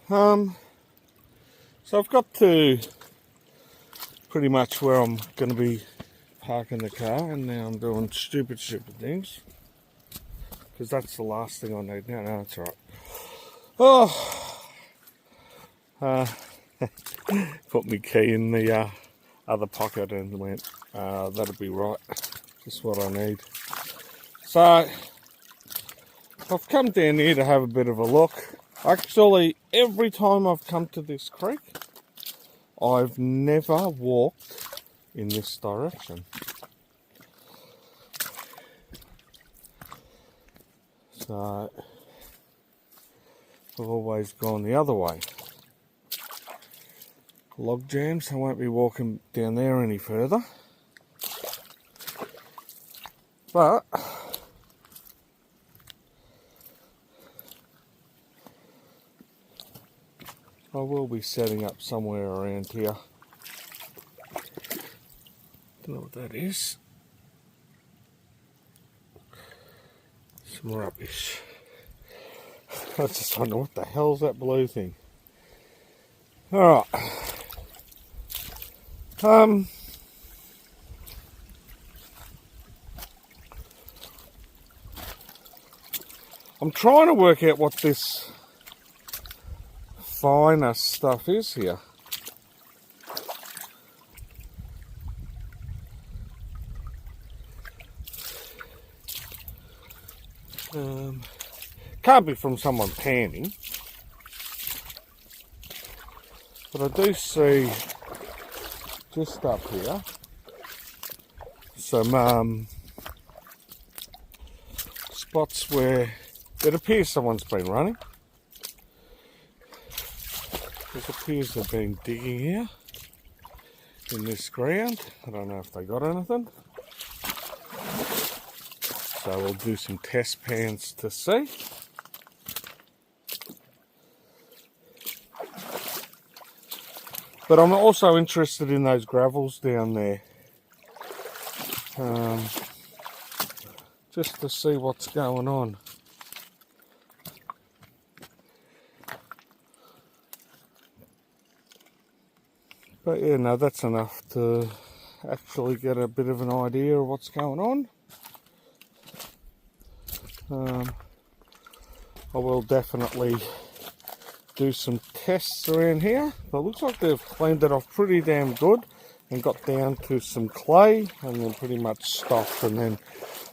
So I've got to pretty much where I'm going to be parking the car, and now I'm doing stupid things. Because that's the last thing I need now. No, that's alright. Oh, put my key in the other pocket and went, that'll be right. Just what I need. So, I've come down here to have a bit of a look. Actually, every time I've come to this creek, I've never walked in this direction. So, I've always gone the other way. Log jams, I won't be walking down there any further. But I will be setting up somewhere around here. Don't know what that is. Some rubbish. I just wonder what the hell's that blue thing. Alright. I'm trying to work out what this finer stuff is here. Can't be from someone panning, but I do see just up here some spots where it appears someone's been running. It appears they've been digging here in this ground. I don't know if they got anything. So we'll do some test pans to see. But I'm also interested in those gravels down there. Just to see what's going on. But yeah, no, that's enough to actually get a bit of an idea of what's going on. I will definitely do some tests around here. But it looks like they've cleaned it off pretty damn good and got down to some clay and then pretty much stopped, and then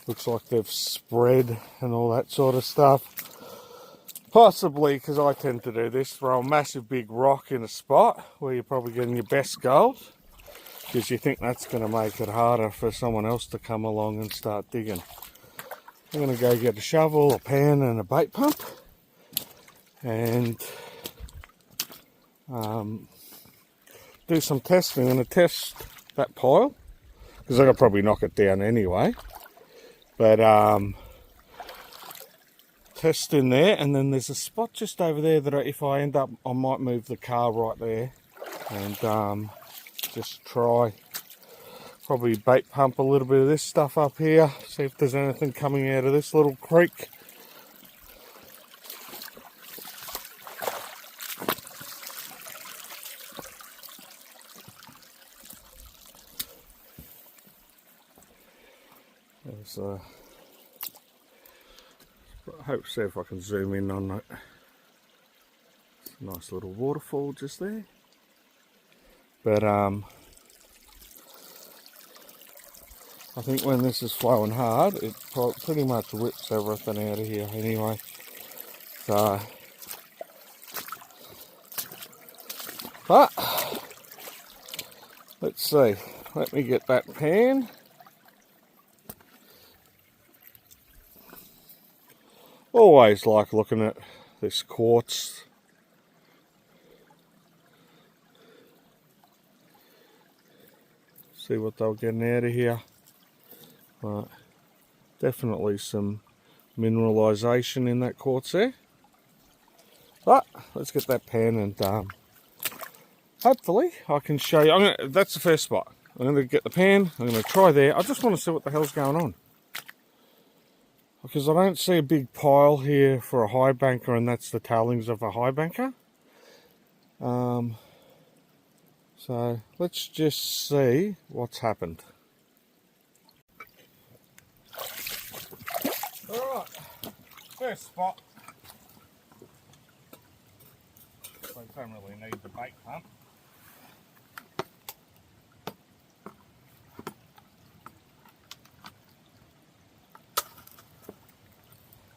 looks like they've spread and all that sort of stuff. Possibly because I tend to do this, throw a massive big rock in a spot where you're probably getting your best gold, because you think that's going to make it harder for someone else to come along and start digging. I'm going to go get a shovel, a pan and a bait pump and do some testing. I'm going to test that pile because I could probably knock it down anyway, but test in there, and then there's a spot just over there that if I end up, I might move the car right there and just try probably bait pump a little bit of this stuff up here, see if there's anything coming out of this little creek. There's I hope see if I can zoom in on that. Nice little waterfall just there. But I think when this is flowing hard, it pretty much rips everything out of here anyway. So, but let's see. Let me get that pan. Always like looking at this quartz. See what they're getting out of here. Right. Definitely some mineralisation in that quartz there. But let's get that pan and hopefully I can show you. That's the first spot. I'm going to get the pan. I'm going to try there. I just want to see what the hell's going on. Because I don't see a big pile here for a Highbanker, and that's the tailings of a Highbanker. So let's just see what's happened. Alright, first spot. So I don't really need the bait pump.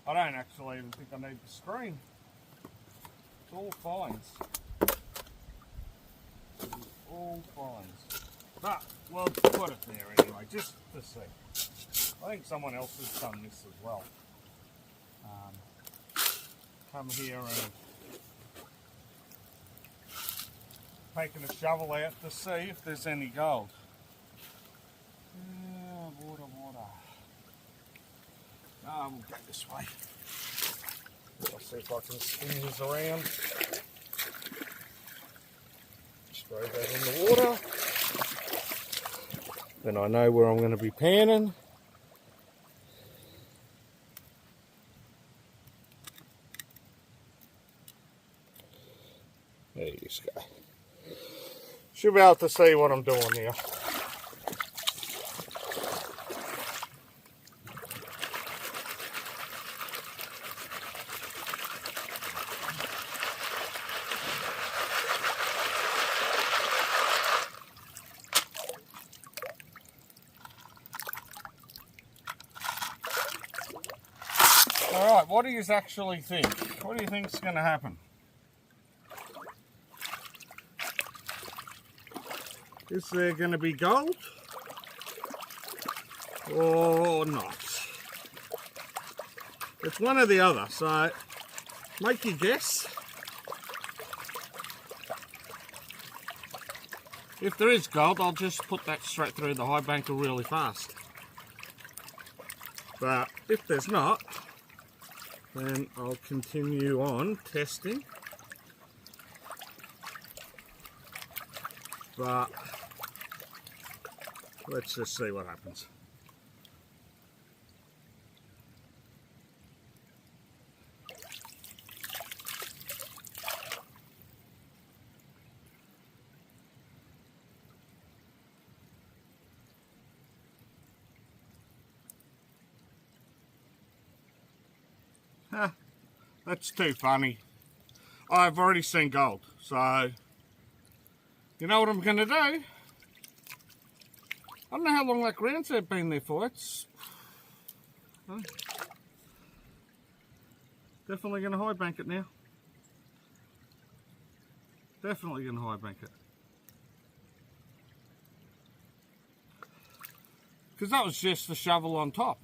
I don't actually even think I need the screen. It's all fines. It's all fines. But we'll put it there anyway, just to see. I think someone else has done this as well. Come here and taken a shovel out to see if there's any gold. Water. We'll go this way. I'll see if I can spin this around. Throw that in the water. Then I know where I'm going to be panning. There you go. Should be able to see what I'm doing here. Alright, what do you actually think? What do you think is going to happen? Is there going to be gold or not? It's one or the other, so make your guess. If there is gold, I'll just put that straight through the Highbanker really fast. But if there's not, then I'll continue on testing. But let's just see what happens. That's too funny. I've already seen gold, so you know what I'm going to do? I don't know how long that ground's been there for. It's definitely going to Highbank it now. Definitely going to Highbank it. Because that was just the shovel on top.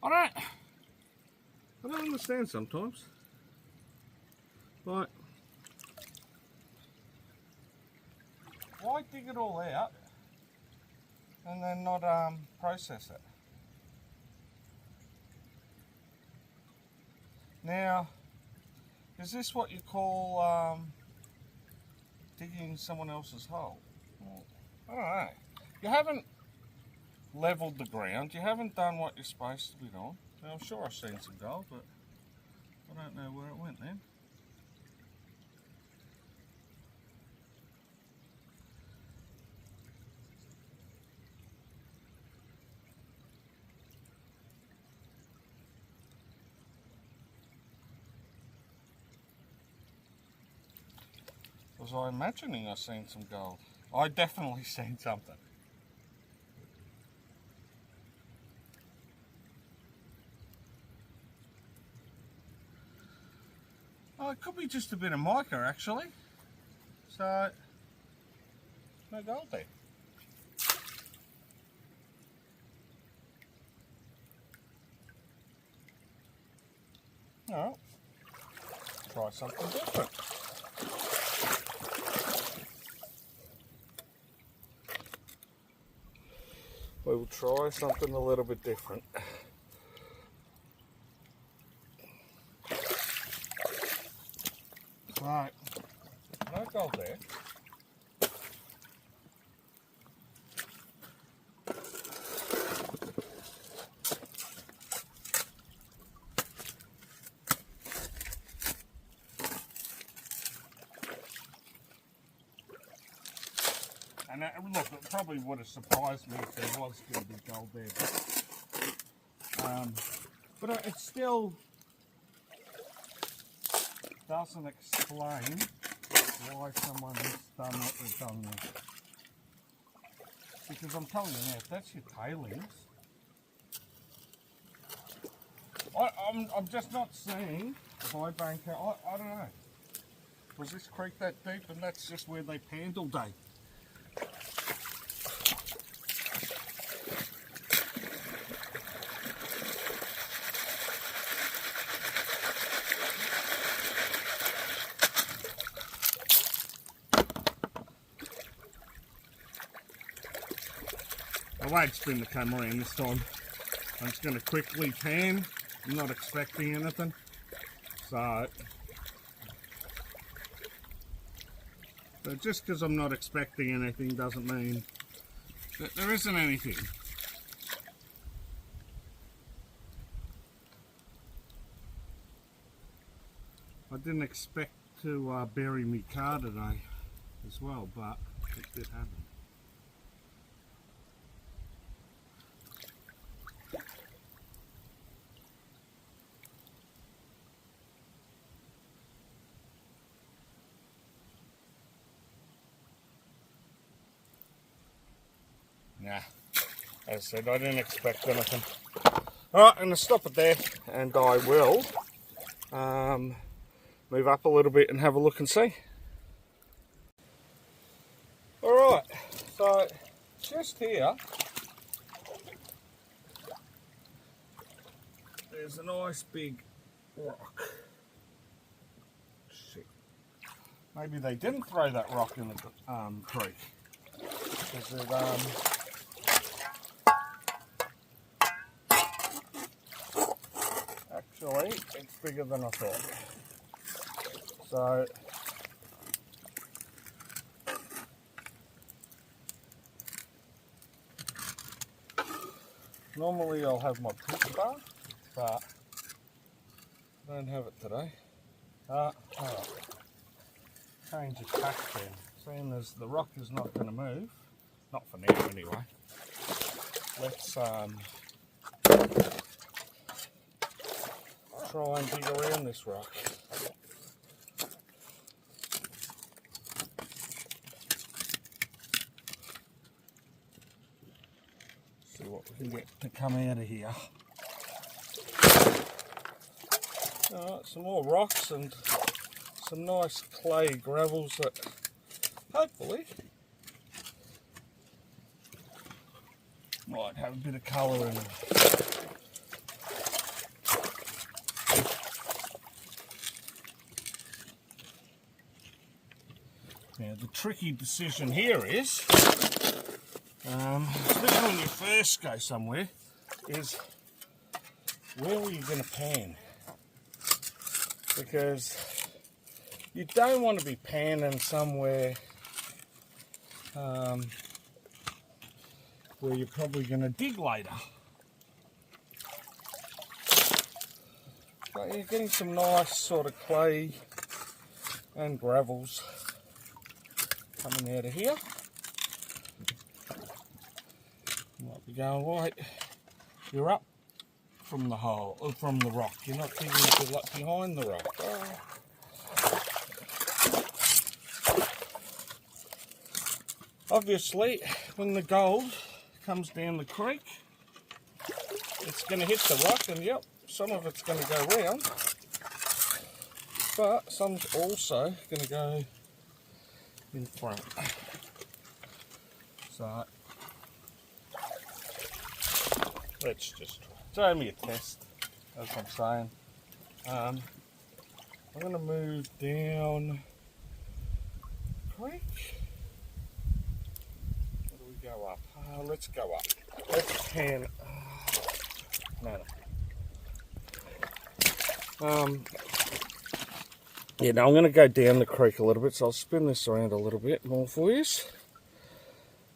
I don't understand sometimes. Like, why dig it all out and then not process it? Now, is this what you call digging someone else's hole? Well, I don't know. You haven't levelled the ground. You haven't done what you're supposed to be doing. Now, I'm sure I've seen some gold, but I don't know where it went then. Was I imagining I seen some gold? I definitely seen something. Oh, it could be just a bit of mica actually. So, no gold there. Alright, try something different. We will try something a little bit different. Right, no gold there. And look, it probably would have surprised me if there was going to be gold there. But it still doesn't explain why someone has done what they've done there. Because I'm telling you now, if that's your tailings, I'm just not seeing Highbanker. I don't know. Was this creek that deep and that's just where they panned all day? I won't spin the camera in this time. I'm just going to quickly pan. I'm not expecting anything. So, but just because I'm not expecting anything doesn't mean that there isn't anything. I didn't expect to bury me car today as well, but it did happen. Nah, as I said, I didn't expect anything. Alright, I'm going to stop it there, and I will move up a little bit and have a look and see. Alright, so just here, there's a nice big rock. Shit. Maybe they didn't throw that rock in the creek. Because it, actually, it's bigger than I thought. So, normally I'll have my push bar, but I don't have it today. Alright. Change of tack then. Seeing as the rock is not going to move, not for now anyway, let's try and dig around this rock. See what we can get to come out of here. Alright, some more rocks and some nice clay gravels that hopefully might have a bit of colour in them. Now the tricky decision here is, especially when you first go somewhere, is where are you going to pan? Because you don't want to be panning somewhere where you're probably going to dig later. But you're getting some nice sort of clay and gravels coming out of here. You might be going, wait, you're up from the hole, or from the rock. You're not digging behind the rock. Oh. Obviously, when the gold comes down the creek, it's going to hit the rock, and yep, some of it's going to go round, but some's also going to go in front. So, let's just try. It's only a test, as I'm saying. I'm going to move down the creek. Go up. Let's go up. Let's pan. Yeah, now I'm going to go down the creek a little bit, so I'll spin this around a little bit more for you.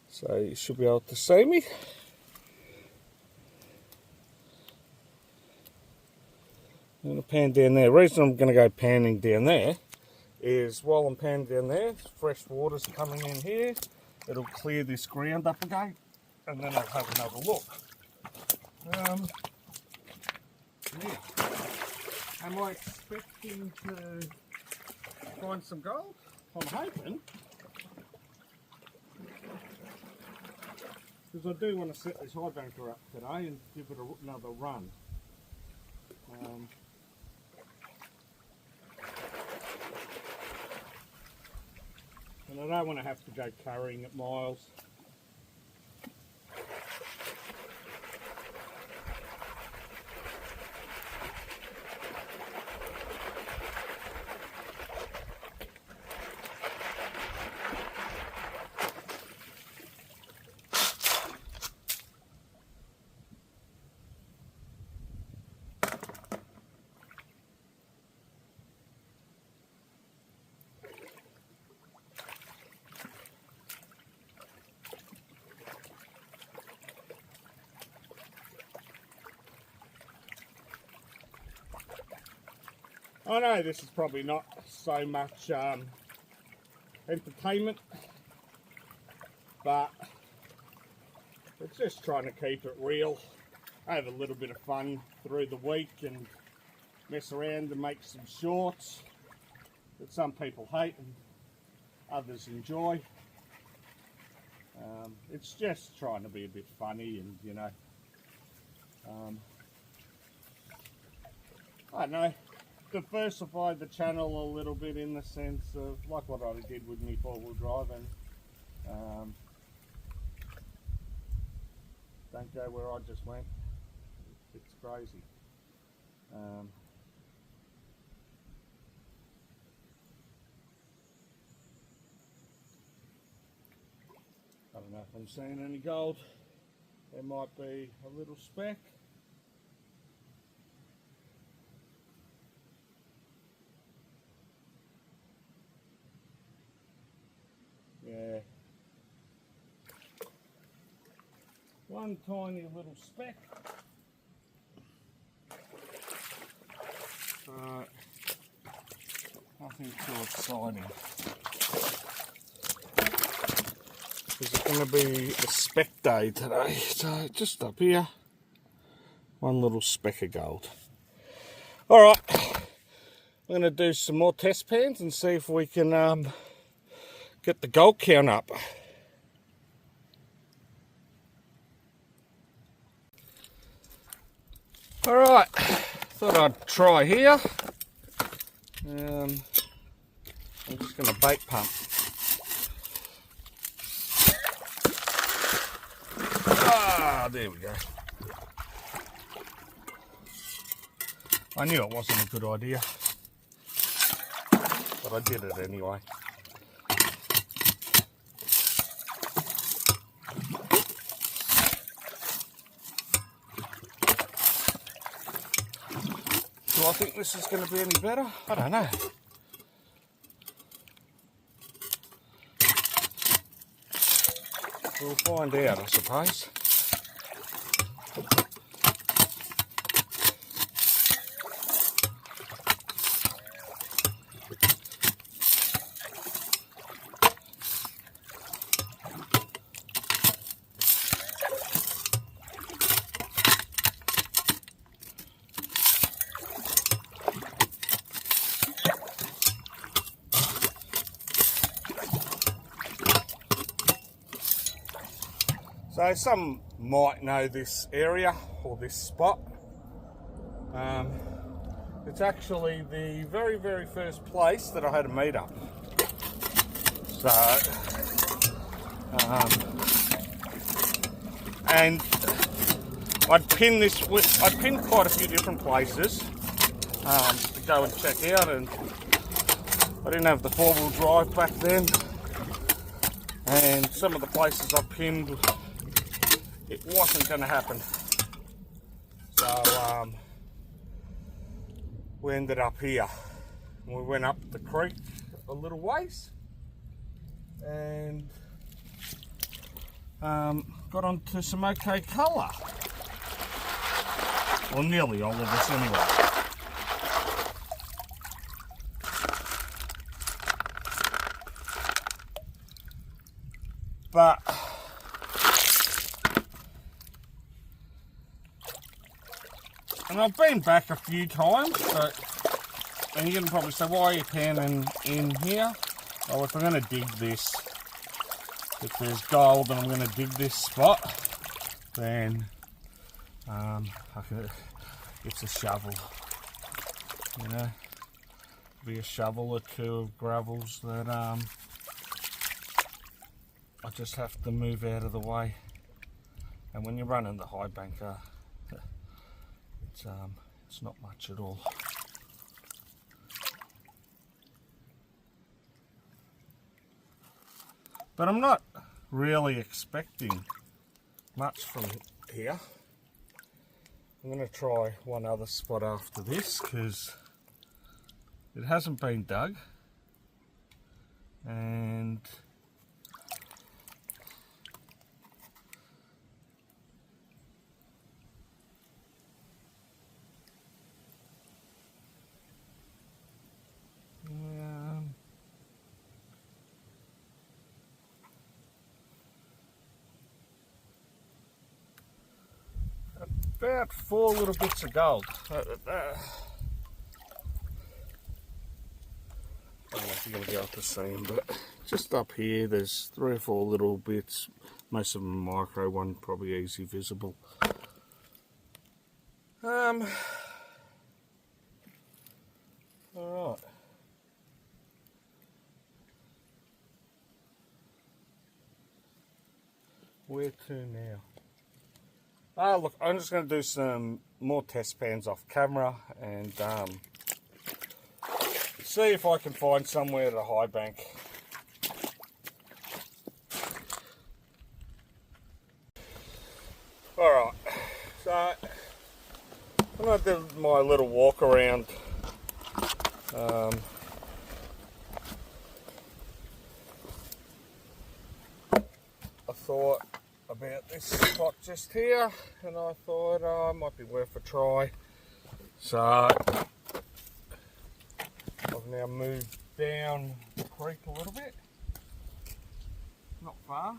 So you should be able to see me. I'm going to pan down there. The reason I'm going to go panning down there is while I'm panning down there, fresh water's coming in here. it'll clear this ground up again, and then I'll have another look. Yeah. Am I expecting to find some gold? I'm hoping. Because I do want to set this Highbanker up today and give it another run. And I don't want to have to go carrying it miles. I know this is probably not so much entertainment, but it's just trying to keep it real. I have a little bit of fun through the week and mess around and make some shorts that some people hate and others enjoy. It's just trying to be a bit funny and, you know, I don't know, diversify the channel a little bit in the sense of like what I did with me 4-wheel drive, and don't go where I just went. It's crazy. I don't know if I'm seeing any gold. There might be a little speck. Yeah. One tiny little speck. Nothing too exciting. It's going to be a speck day today, so just up here, one little speck of gold. Alright, we're going to do some more test pans and see if we can get the gold count up. Alright, thought I'd try here. I'm just going to bait pump. Ah, there we go. I knew it wasn't a good idea, but I did it anyway. Do I think this is going to be any better? I don't know. We'll find out, I suppose. So some might know this area or this spot. It's actually the very, very first place that I had a meet-up. So, and I'd pinned quite a few different places to go and check out, and I didn't have the 4-wheel drive back then, and some of the places I pinned, it wasn't going to happen. So we ended up here. We went up the creek a little ways and got onto some okay colour. Well, nearly all of us anyway. And I've been back a few times, and you're going to probably say, why are you panning in here? Well, if I'm going to dig this, if there's gold and I'm going to dig this spot, then it's a shovel, you know, be a shovel or two of gravels that I just have to move out of the way. And when you're running the Highbanker, it's not much at all. But I'm not really expecting much from here. I'm going to try one other spot after this because it hasn't been dug, and about 4 little bits of gold. I don't know if you're going to be able to see them, but just up here there's 3 or 4 little bits, most of them micro, one probably easy visible. Alright. Where to now? Look, I'm just going to do some more test pans off camera and see if I can find somewhere to high bank. Alright, so I'm going to do my little walk around. I thought about this spot just here, and I thought it might be worth a try. So I've now moved down the creek a little bit, not far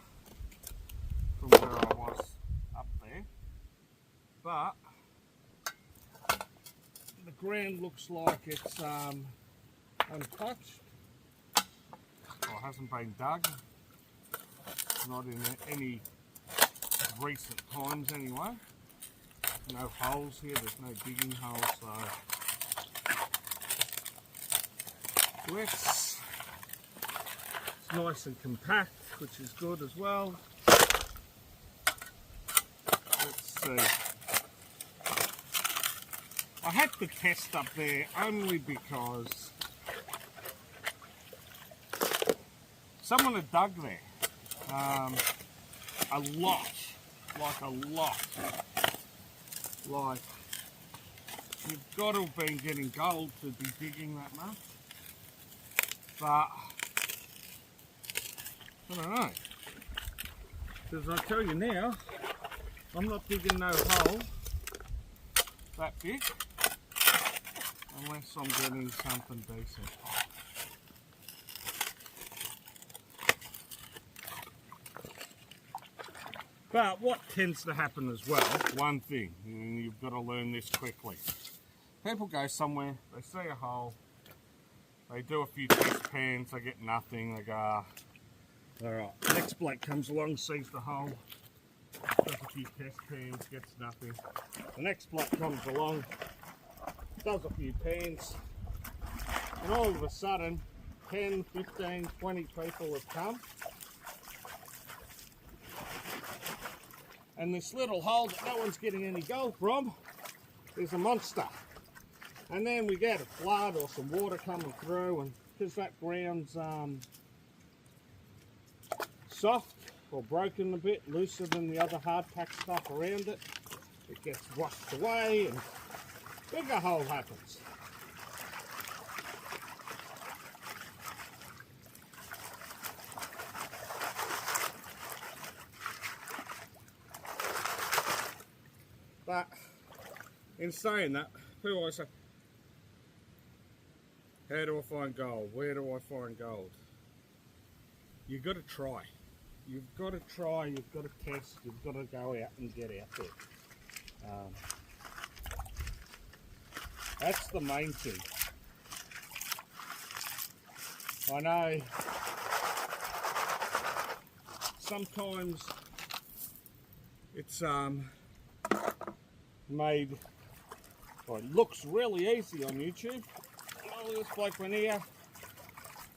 from where I was up there, but the ground looks like it's untouched, or hasn't been dug, not in any recent times anyway. No holes here, there's no digging holes, so it's nice and compact, which is good as well. Let's see. I had to test up there only because someone had dug there a lot. Like, you've got to have been getting gold to be digging that much. But, I don't know. Because I tell you now, I'm not digging no hole that big unless I'm getting something decent. But what tends to happen as well, one thing, and you've got to learn this quickly. People go somewhere, they see a hole, they do a few test pans, they get nothing, they go, alright, next bloke comes along, sees the hole, does a few test pans, gets nothing. The next bloke comes along, does a few pans, and all of a sudden, 10, 15, 20 people have come. And this little hole that no one's getting any gold from is a monster. And then we get a flood or some water coming through, and because that ground's soft or broken a bit, looser than the other hard packed stuff around it, it gets washed away and bigger hole happens. But in saying that, people always say, how do I find gold? Where do I find gold? You've got to try. You've got to try, you've got to test, you've got to go out and get out there. That's the main thing. I know sometimes it's made, well, it looks really easy on YouTube. Oh, this bloke went here,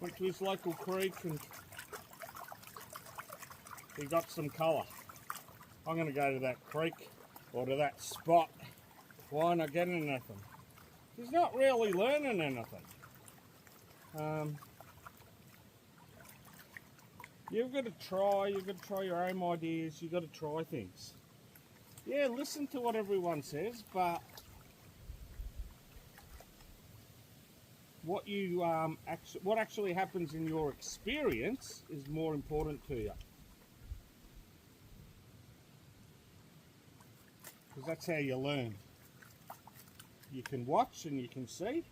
went to his local creek and he got some colour. I'm going to go to that creek or to that spot. Why not getting anything? He's not really learning anything. You've got to try your own ideas, you've got to try things. Yeah, listen to what everyone says, but what actually happens in your experience is more important to you. Because that's how you learn. You can watch and you can see,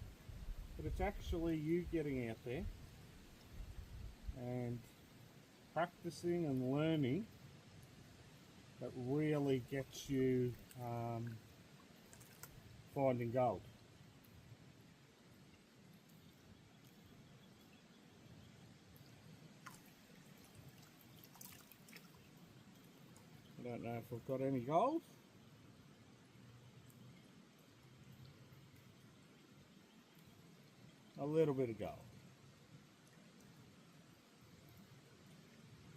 but it's actually you getting out there and practicing and learning that really gets you finding gold. I don't know if I've got any gold. A little bit of gold.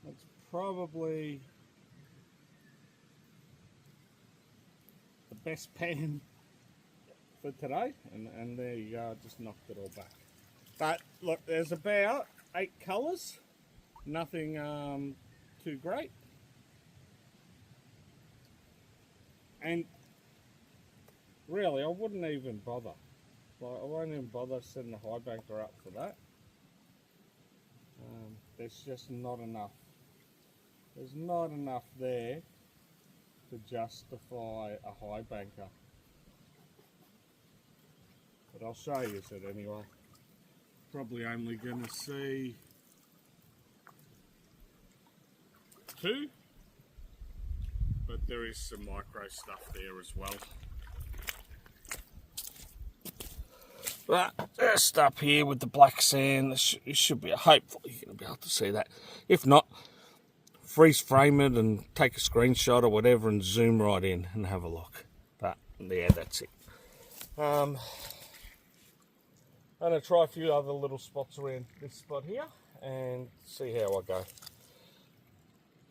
That's probably the best pan for today, and there you go, I just knocked it all back. But look, there's about 8 colours, nothing too great. And really, I wouldn't even bother. Like, I won't even bother setting the Highbanker up for that. There's just not enough. There's not enough there to justify a Highbanker. But I'll show you it anyway. Probably only going to see 2, but there is some micro stuff there as well. But just up here with the black sand, you should be, hopefully you're going to be able to see that. If not, freeze frame it and take a screenshot or whatever and zoom right in and have a look. But yeah, that's it. I'm going to try a few other little spots around this spot here and see how I go.